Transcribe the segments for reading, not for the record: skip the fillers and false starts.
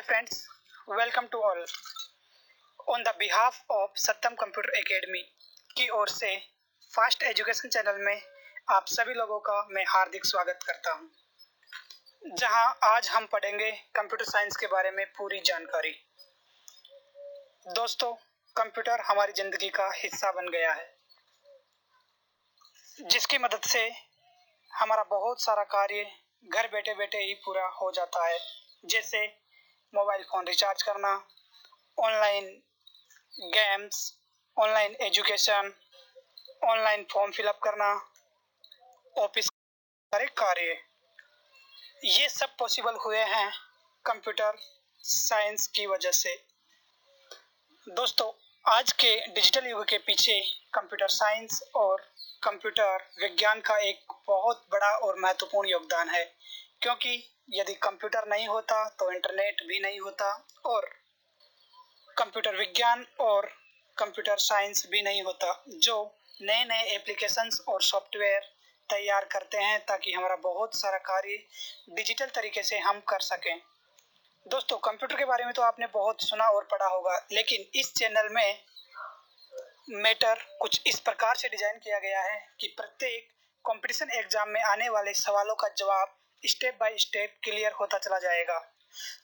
friends, welcome to all. On the behalf of Satyam computer academy की ओर से fast education channel में आप सभी लोगों का मैं हार्दिक स्वागत करता हूं, जहां आज हम पढ़ेंगे कंप्यूटर साइंस के बारे में पूरी जानकारी। दोस्तों, कंप्यूटर हमारी जिंदगी का हिस्सा बन गया है, जिसकी मदद से हमारा बहुत सारा कार्य घर बैठे बैठे ही पूरा हो जाता है, जैसे मोबाइल फ़ोन रिचार्ज करना, online games, online education, online form fill up करना, ऑफिस सारे कार्य। ये सब पॉसिबल हुए हैं कंप्यूटर साइंस की वजह से। दोस्तों, आज के डिजिटल युग के पीछे कंप्यूटर साइंस और कंप्यूटर विज्ञान का एक बहुत बड़ा और महत्वपूर्ण योगदान है, क्योंकि यदि कंप्यूटर नहीं होता तो इंटरनेट भी नहीं होता और कंप्यूटर विज्ञान और कंप्यूटर साइंस भी नहीं होता, जो नए नए एप्लीकेशंस और सॉफ्टवेयर तैयार करते हैं ताकि हमारा बहुत सारा कार्य डिजिटल तरीके से हम कर सकें। दोस्तों, कंप्यूटर के बारे में तो आपने बहुत सुना और पढ़ा होगा, लेकिन इस चैनल में मैटर कुछ इस प्रकार से डिजाइन किया गया है कि प्रत्येक कंपटीशन एग्जाम में आने वाले सवालों का जवाब स्टेप बाय स्टेप क्लियर होता चला जाएगा।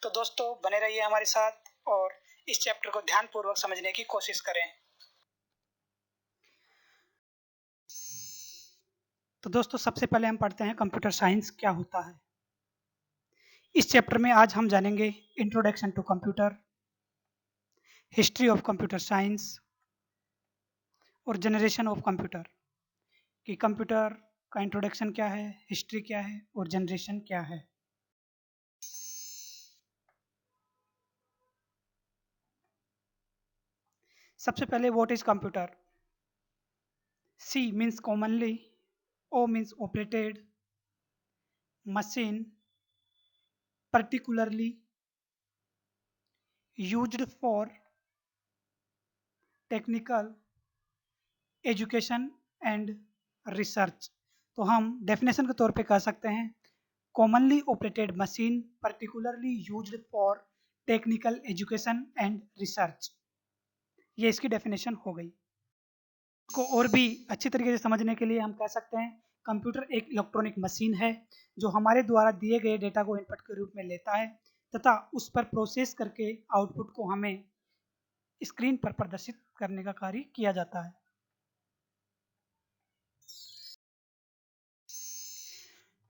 तो दोस्तों, बने रहिए हमारे साथ और इस चैप्टर को ध्यानपूर्वक समझने की कोशिश करें। तो दोस्तों, सबसे पहले हम पढ़ते हैं कंप्यूटर साइंस क्या होता है। इस चैप्टर में आज हम जानेंगे introduction to computer, history of computer science और जनरेशन ऑफ कंप्यूटर, कि कंप्यूटर का इंट्रोडक्शन क्या है, हिस्ट्री क्या है और जनरेशन क्या है। सबसे पहले what is computer. C means commonly, O means operated, machine, particularly used for technical education and research। तो हम डेफिनेशन के तौर पे कह सकते हैं commonly operated machine particularly used for technical education and research. ये इसकी डेफिनेशन हो गई। इसको और भी अच्छी तरीके से समझने के लिए हम कह सकते हैं कंप्यूटर एक इलेक्ट्रॉनिक मशीन है जो हमारे द्वारा दिए गए डेटा को इनपुट के रूप में लेता है तथा उस पर प्रोसेस करके आउटपुट को हमें स्क्रीन पर प्रदर्शित करने का कार्य किया जाता है।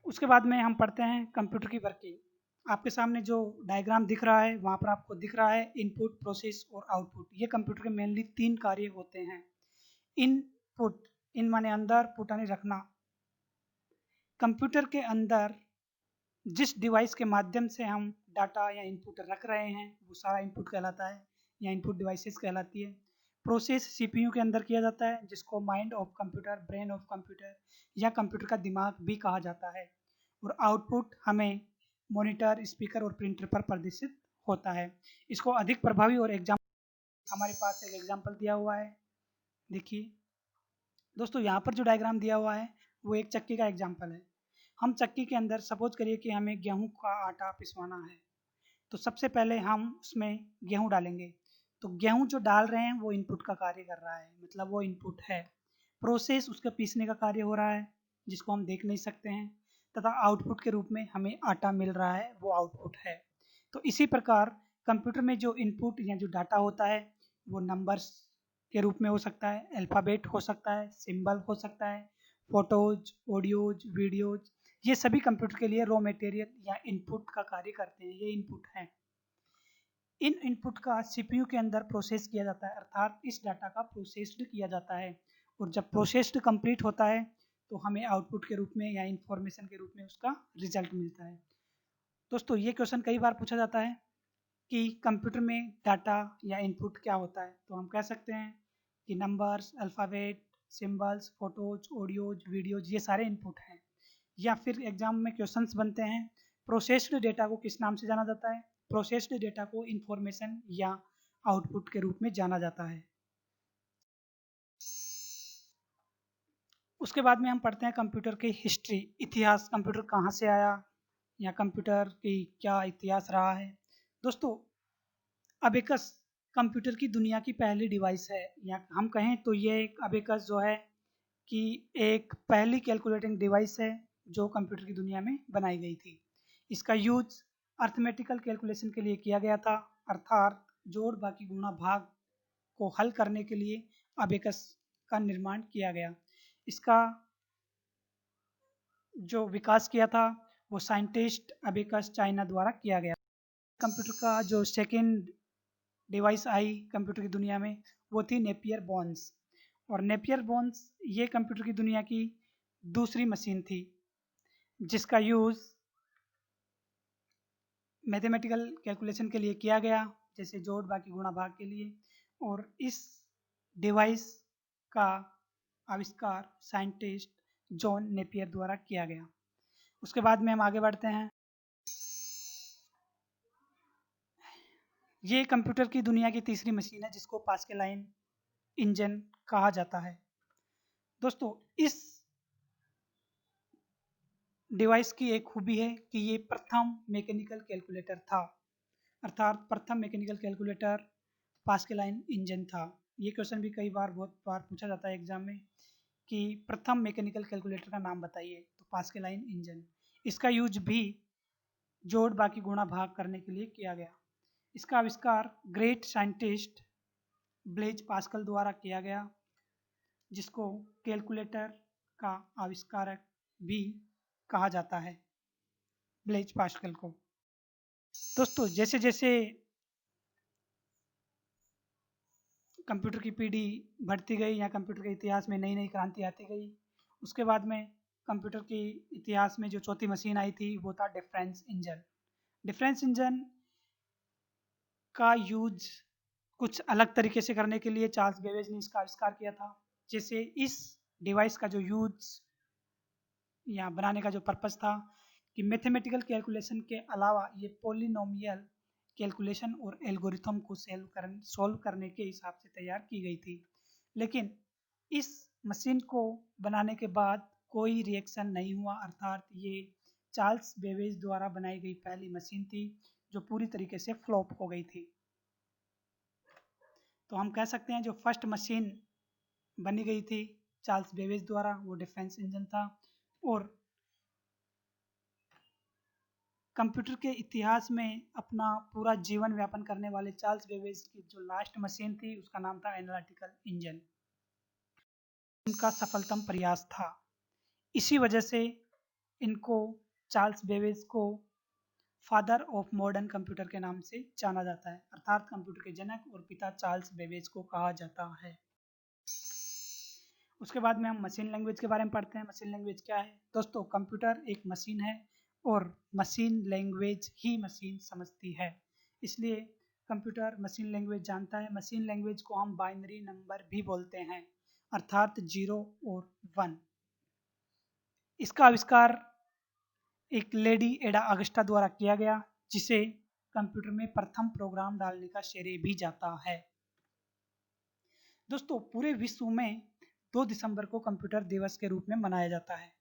उसके बाद में हम पढ़ते हैं कंप्यूटर की वर्किंग। आपके सामने जो डायग्राम दिख रहा है वहाँ पर आपको दिख रहा है इनपुट, प्रोसेस और आउटपुट। ये कंप्यूटर के मेनली 3 कार्य होते हैं। इनपुट, इन माने अंदर, पुट यानी रखना। कंप्यूटर के अंदर जिस डिवाइस के माध्यम से हम डाटा या इनपुट रख रहे हैं वो सारा इनपुट कहलाता है या इनपुट डिवाइसेस कहलाती है। प्रोसेस सीपीयू के अंदर किया जाता है, जिसको mind of computer, brain of computer या कंप्यूटर का दिमाग भी कहा जाता है। और आउटपुट हमें मॉनिटर, स्पीकर और प्रिंटर पर प्रदर्शित होता है। इसको अधिक प्रभावी और हमारे पास एक एग्जाम्पल दिया हुआ है, देखिए दोस्तों। यहाँ पर जो डायग्राम दिया हुआ है वो एक चक्की का एग्जाम्पल है। हम चक्की के अंदर सपोज करिए कि हमें गेहूं का आटा पिसवाना है, तो सबसे पहले हम उसमें गेहूं डालेंगे। तो गेहूं जो डाल रहे हैं वो इनपुट का कार्य कर रहा है, मतलब वो इनपुट है। प्रोसेस उसके पीसने का कार्य हो रहा है जिसको हम देख नहीं सकते हैं, तथा आउटपुट के रूप में हमें आटा मिल रहा है, वो आउटपुट है। तो इसी प्रकार कंप्यूटर में जो इनपुट या जो डाटा होता है वो नंबर्स के रूप में हो सकता है, अल्फ़ाबेट हो सकता है, सिंबल हो सकता है, फोटोज, ऑडियोज, वीडियोज। ये सभी कंप्यूटर के लिए रॉ मटेरियल या इनपुट का कार्य करते हैं, ये इनपुट हैं। इन इनपुट का सीपीयू के अंदर प्रोसेस किया जाता है, अर्थात इस डाटा का प्रोसेस्ड किया जाता है। और जब प्रोसेस्ड कंप्लीट होता है तो हमें आउटपुट के रूप में या इंफॉर्मेशन के रूप में उसका रिजल्ट मिलता है। दोस्तों, ये क्वेश्चन कई बार पूछा जाता है कि कंप्यूटर में डाटा या इनपुट क्या होता है, तो हम कह सकते हैं कि numbers, alphabet, symbols, photos, audios, videos ये सारे इनपुट हैं। या फिर एग्जाम में क्वेश्चंस बनते हैं प्रोसेस्ड डेटा को किस नाम से जाना जाता है। प्रोसेस्ड डेटा को इंफॉर्मेशन या आउटपुट के रूप में जाना जाता है। उसके बाद में हम पढ़ते हैं कंप्यूटर की हिस्ट्री, इतिहास। कंप्यूटर कहाँ से आया या कंप्यूटर की क्या इतिहास रहा है। दोस्तों, अबेकस कंप्यूटर की दुनिया की पहली डिवाइस है, या हम कहें तो ये एक अबेकस जो है कि एक पहली कैलकुलेटिंग डिवाइस है जो कंप्यूटर की दुनिया में बनाई गई थी। इसका यूज अर्थमेटिकल कैलकुलेशन के लिए किया गया था, अर्थात जोड़ बाकी गुणा भाग को हल करने के लिए अबेकस का निर्माण किया गया। इसका जो विकास किया था वो साइंटिस्ट अबेकस चाइना द्वारा किया गया। कंप्यूटर का जो सेकेंड डिवाइस आई कंप्यूटर की दुनिया में वो थी नेपियर बोन्स, और नेपियर बोन्स ये कंप्यूटर की दुनिया की दूसरी मशीन थी जिसका यूज़ मैथमेटिकल कैलकुलेशन के लिए किया गया, जैसे जोड़ बाकी गुणा भाग के लिए। और इस डिवाइस का आविष्कार साइंटिस्ट जॉन नेपियर द्वारा किया गया। उसके बाद में हम आगे बढ़ते हैं। ये कंप्यूटर की दुनिया की तीसरी मशीन है जिसको पास्कलाइन इंजन कहा जाता है। दोस्तों, इस डिवाइस की एक खूबी है कि ये प्रथम मैकेनिकल कैलकुलेटर था, अर्थात प्रथम मैकेनिकल कैलकुलेटर पास्कलाइन इंजन था। ये क्वेश्चन भी कई बार बहुत बार पूछा जाता है एग्जाम में कि प्रथम मैकेनिकल कैलकुलेटर का नाम बताइए, तो पास्कलाइन इंजन। इसका यूज भी जोड़ बाकी गुणा भाग करने के लिए किया गया। इसका आविष्कार ग्रेट साइंटिस्ट ब्लेज पास्कल द्वारा किया गया, जिसको कैलकुलेटर का आविष्कारक भी कहा जाता है, ब्लेज पास्कल को। दोस्तों, जैसे जैसे कंप्यूटर की पीढ़ी बढ़ती गई या कंप्यूटर के इतिहास में नई नई क्रांति आती गई, उसके बाद में कंप्यूटर के इतिहास में जो चौथी मशीन आई थी वो था डिफरेंस इंजन। डिफरेंस इंजन का यूज कुछ अलग तरीके से करने के लिए चार्ल्स बेबेज ने इसका आविष्कार किया था। जैसे इस डिवाइस का जो यूज या बनाने का जो पर्पस था कि मैथमेटिकल कैलकुलेशन के अलावा ये पॉलिनोमियल कैलकुलेशन और एल्गोरिथम को सॉल्व करने के हिसाब से तैयार की गई थी। लेकिन इस मशीन को बनाने के बाद कोई रिएक्शन नहीं हुआ, अर्थात ये चार्ल्स बेबेज द्वारा बनाई गई पहली मशीन थी जो पूरी तरीके से फ्लॉप हो गई थी। तो हम कह सकते हैं जो फर्स्ट मशीन बनी गई थी चार्ल्स बेबेज द्वारा वो डिफेंस इंजन था। और कंप्यूटर के इतिहास में अपना पूरा जीवन व्यापन करने वाले चार्ल्स बेबेज की जो लास्ट मशीन थी उसका नाम था एनालिटिकल इंजन। उनका सफलतम प्रयास था, इसी वजह से इनको चार्ल्स बेबेज को फादर ऑफ मॉडर्न कंप्यूटर के नाम से जाना जाता है, अर्थात कंप्यूटर के जनक और पिता चार्ल्स बेबेज को कहा जाता है। उसके बाद में हम मशीन लैंग्वेज के बारे में पढ़ते हैं। मशीन लैंग्वेज क्या है? दोस्तों, कंप्यूटर एक मशीन है और मशीन लैंग्वेज ही मशीन समझती है, इसलिए कंप्यूटर मशीन लैंग्वेज जानता है। मशीन लैंग्वेज को हम बाइनरी नंबर भी बोलते हैं, अर्थात 0 और 1। इसका आविष्कार एक लेडी एडा अगस्टा द्वारा किया गया, जिसे कंप्यूटर में प्रथम प्रोग्राम डालने का श्रेय भी जाता है। दोस्तों, पूरे विश्व में 2 दिसंबर को कंप्यूटर दिवस के रूप में मनाया जाता है।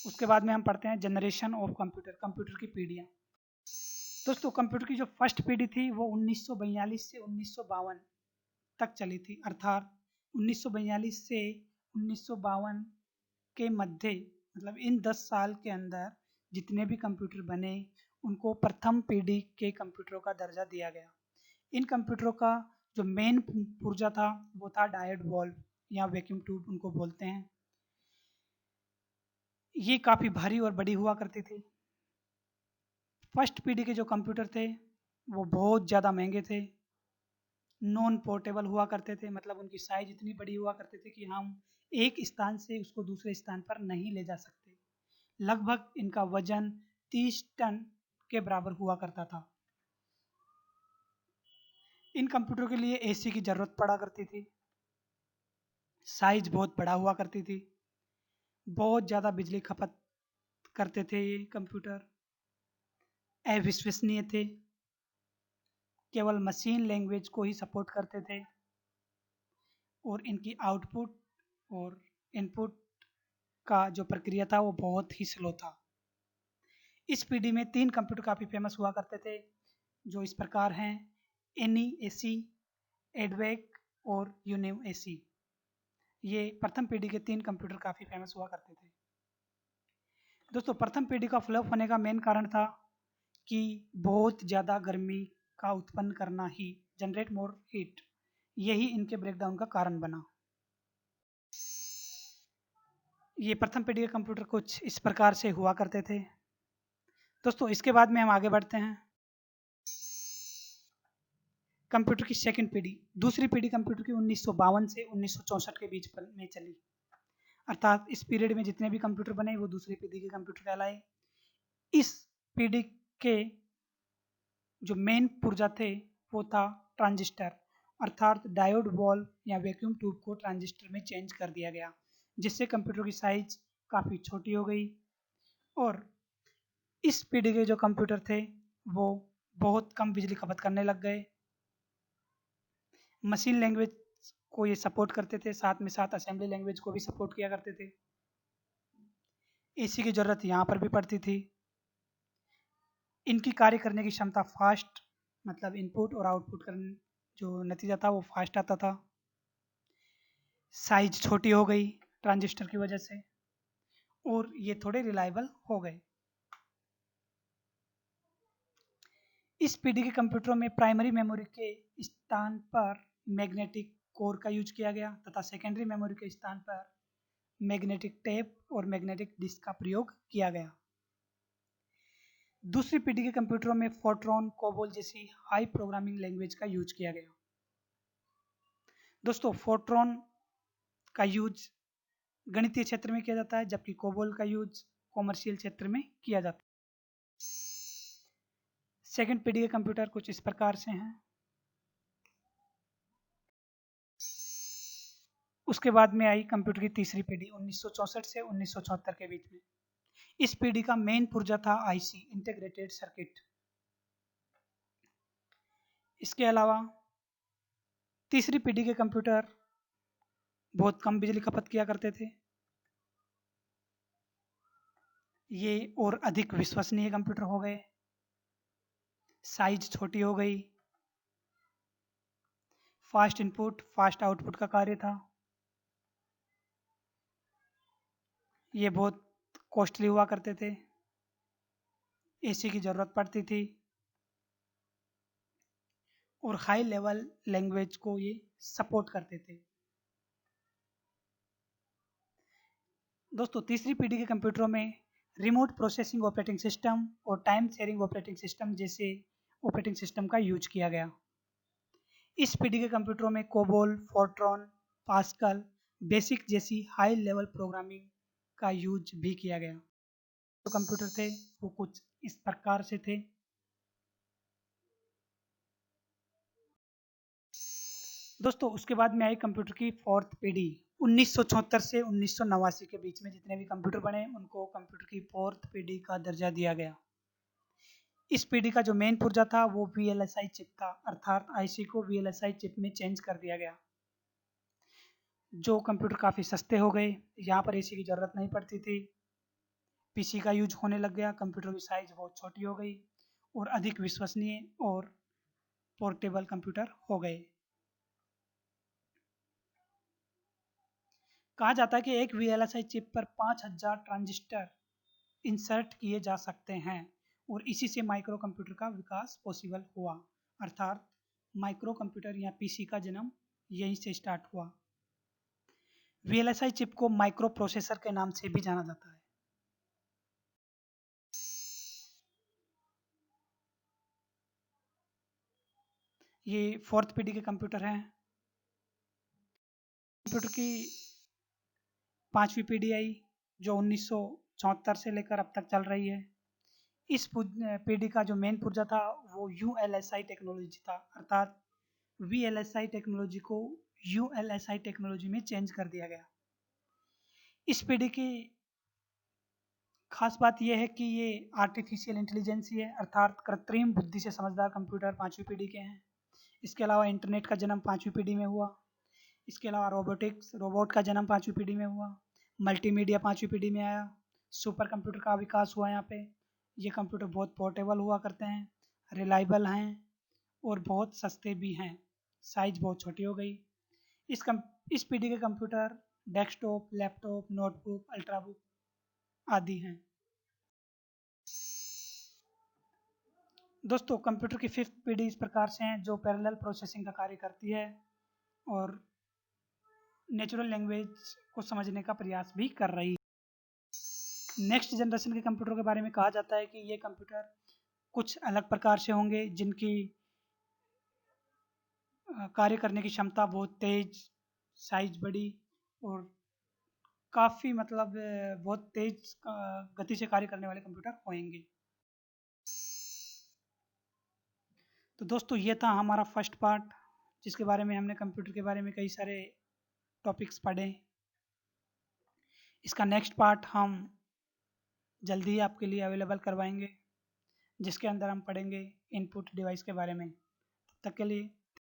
उसके बाद में हम पढ़ते हैं जनरेशन ऑफ कंप्यूटर, कंप्यूटर की पीढ़ियाँ। दोस्तों, कंप्यूटर की जो फर्स्ट पीढ़ी थी वो 1942 से 1952 तक चली थी, अर्थात 1942 से 1952 के मध्य, मतलब इन 10 साल के अंदर जितने भी कंप्यूटर बने उनको प्रथम पीढ़ी के कंप्यूटरों का दर्जा दिया गया। इन कंप्यूटरों का जो मेन पुर्जा था वो था डायोड वॉल्व या वैक्यूम ट्यूब उनको बोलते हैं। ये काफ़ी भारी और बड़ी हुआ करती थी। फर्स्ट पीढ़ी के जो कंप्यूटर थे वो बहुत ज़्यादा महंगे थे, नॉन पोर्टेबल हुआ करते थे, मतलब उनकी साइज इतनी बड़ी हुआ करती थी कि हम एक स्थान से उसको दूसरे स्थान पर नहीं ले जा सकते। लगभग इनका वजन 30 टन के बराबर हुआ करता था। इन कंप्यूटर के लिए एसी की ज़रूरत पड़ा करती थी, साइज बहुत बड़ा हुआ करती थी, बहुत ज़्यादा बिजली खपत करते थे। ये कंप्यूटर अविश्वसनीय थे, केवल मशीन लैंग्वेज को ही सपोर्ट करते थे और इनकी आउटपुट और इनपुट का जो प्रक्रिया था वो बहुत ही स्लो था। इस पीढ़ी में 3 कंप्यूटर काफ़ी फेमस हुआ करते थे जो इस प्रकार हैं: NEAC, एडवेक और यूनिव AC। ये प्रथम पीढ़ी के 3 कंप्यूटर काफ़ी फेमस हुआ करते थे। दोस्तों, प्रथम पीढ़ी का फ्लॉप होने का मेन कारण था कि बहुत ज़्यादा गर्मी का उत्पन्न करना ही, जनरेट मोर हीट, यही इनके ब्रेकडाउन का कारण बना। ये प्रथम पीढ़ी के कंप्यूटर कुछ इस प्रकार से हुआ करते थे। दोस्तों, इसके बाद में हम आगे बढ़ते हैं। कंप्यूटर की सेकंड पीढ़ी, दूसरी पीढ़ी कंप्यूटर की 1952 से 1964 के बीच में चली। अर्थात इस पीरियड में जितने भी कंप्यूटर बने वो दूसरी पीढ़ी के कंप्यूटर कहलाए। इस पीढ़ी के जो मेन पुर्जा थे वो था ट्रांजिस्टर, अर्थात डायोड वॉल्व या वैक्यूम ट्यूब को ट्रांजिस्टर में चेंज कर दिया गया, जिससे कंप्यूटर की साइज काफ़ी छोटी हो गई। और इस पीढ़ी के जो कंप्यूटर थे वो बहुत कम बिजली खपत करने लग गए। मशीन लैंग्वेज को ये सपोर्ट करते थे, साथ में साथ असेंबली लैंग्वेज को भी सपोर्ट किया करते थे। AC की ज़रूरत यहाँ पर भी पड़ती थी। इनकी कार्य करने की क्षमता फास्ट, मतलब इनपुट और आउटपुट करने जो नतीजा था वो फास्ट आता था। साइज छोटी हो गई ट्रांजिस्टर की वजह से, और ये थोड़े रिलायबल हो गए। इस पीढ़ी के कंप्यूटरों में प्राइमरी मेमोरी के स्थान पर मैग्नेटिक कोर का यूज किया गया तथा सेकेंडरी मेमोरी के स्थान पर मैग्नेटिक टेप और मैग्नेटिक डिस्क का प्रयोग किया गया। दूसरी पीढ़ी के कंप्यूटरों में फोर्ट्रॉन, कोबोल जैसी हाई प्रोग्रामिंग लैंग्वेज का यूज किया गया। दोस्तों, फोर्ट्रॉन का यूज गणितीय क्षेत्र में किया जाता है, जबकि कोबोल का यूज कॉमर्शियल क्षेत्र में किया जाता है। सेकंड पीढ़ी के कंप्यूटर कुछ इस प्रकार से हैं। उसके बाद में आई कंप्यूटर की तीसरी पीढ़ी 1964 से 1974 के बीच में। इस पीढ़ी का मेन पुर्जा था IC, इंटीग्रेटेड सर्किट। इसके अलावा तीसरी पीढ़ी के कंप्यूटर बहुत कम बिजली खपत किया करते थे। ये और अधिक विश्वसनीय कंप्यूटर हो गए, साइज छोटी हो गई, फास्ट इनपुट फास्ट आउटपुट का कार्य था। ये बहुत कॉस्टली हुआ करते थे, AC की ज़रूरत पड़ती थी और हाई लेवल लैंग्वेज को ये सपोर्ट करते थे। दोस्तों, तीसरी पीढ़ी के कंप्यूटरों में रिमोट प्रोसेसिंग ऑपरेटिंग सिस्टम और टाइम शेयरिंग ऑपरेटिंग सिस्टम जैसे ऑपरेटिंग सिस्टम का यूज किया गया। इस पीढ़ी के कंप्यूटरों में कोबोल, फोर्ट्रॉन, पास्कल, बेसिक जैसी हाई लेवल प्रोग्रामिंग का यूज भी किया गया। जो कंप्यूटर थे वो कुछ इस प्रकार से थे। दोस्तों, उसके बाद में आई कंप्यूटर की फोर्थ पीढ़ी 1974 से 1989 के बीच में जितने भी कंप्यूटर बने उनको कंप्यूटर की फोर्थ पीढ़ी का दर्जा दिया गया। इस पीढ़ी का जो मेन पुर्जा था वो VLSI चिप था, अर्थात IC को VLSI चिप में चेंज कर दिया गया। जो कंप्यूटर काफ़ी सस्ते हो गए, यहाँ पर AC की ज़रूरत नहीं पड़ती थी, PC का यूज होने लग गया, कंप्यूटर की साइज बहुत छोटी हो गई और अधिक विश्वसनीय और पोर्टेबल कंप्यूटर हो गए। कहा जाता है कि एक VLSI चिप पर 5000 ट्रांजिस्टर इंसर्ट किए जा सकते हैं और इसी से माइक्रो कंप्यूटर का विकास पॉसिबल हुआ, अर्थात माइक्रो कंप्यूटर या PC का जन्म यहीं से स्टार्ट हुआ। VLSI चिप को माइक्रो प्रोसेसर के नाम से भी जाना जाता है। ये फोर्थ पीढ़ी के कंप्यूटर हैं। कंप्यूटर की पांचवी पीढ़ी आई जो 1974 से लेकर अब तक चल रही है। इस पीढ़ी का जो मेन पुर्जा था वो ULSI टेक्नोलॉजी था, अर्थात VLSI टेक्नोलॉजी को ULSI टेक्नोलॉजी में चेंज कर दिया गया। इस पीढ़ी की खास बात यह है कि ये आर्टिफिशियल इंटेलिजेंस ही है, अर्थात कृत्रिम बुद्धि से समझदार कंप्यूटर पांचवी पीढ़ी के हैं। इसके अलावा इंटरनेट का जन्म पांचवी पीढ़ी में हुआ। इसके अलावा रोबोट का जन्म पांचवी पीढ़ी में हुआ। मल्टीमीडिया पांचवी पीढ़ी में आया। सुपर कंप्यूटर का विकास हुआ यहाँ पे। ये कंप्यूटर बहुत पोर्टेबल हुआ करते हैं, रिलायबल हैं और बहुत सस्ते भी हैं। साइज़ बहुत छोटी हो गई। इस पीढ़ी के computer desktop, laptop, notebook, ultrabook आदि हैं। दोस्तों, कंप्यूटर की 5th पीढ़ी इस प्रकार से हैं जो पैरेलल प्रोसेसिंग का कार्य करती है और नेचुरल लैंग्वेज को समझने का प्रयास भी कर रही है। नेक्स्ट जनरेशन के कंप्यूटर के बारे में कहा जाता है कि ये कंप्यूटर कुछ अलग प्रकार से होंगे, जिनकी कार्य करने की क्षमता बहुत तेज, साइज बड़ी और काफ़ी मतलब बहुत तेज गति से कार्य करने वाले कंप्यूटर होंगे। तो दोस्तों, ये था हमारा फर्स्ट पार्ट, जिसके बारे में हमने कंप्यूटर के बारे में कई सारे टॉपिक्स पढ़े। इसका नेक्स्ट पार्ट हम जल्दी ही आपके लिए अवेलेबल करवाएंगे, जिसके अंदर हम पढ़ेंगे इनपुट डिवाइस के बारे में। तब तक के लिए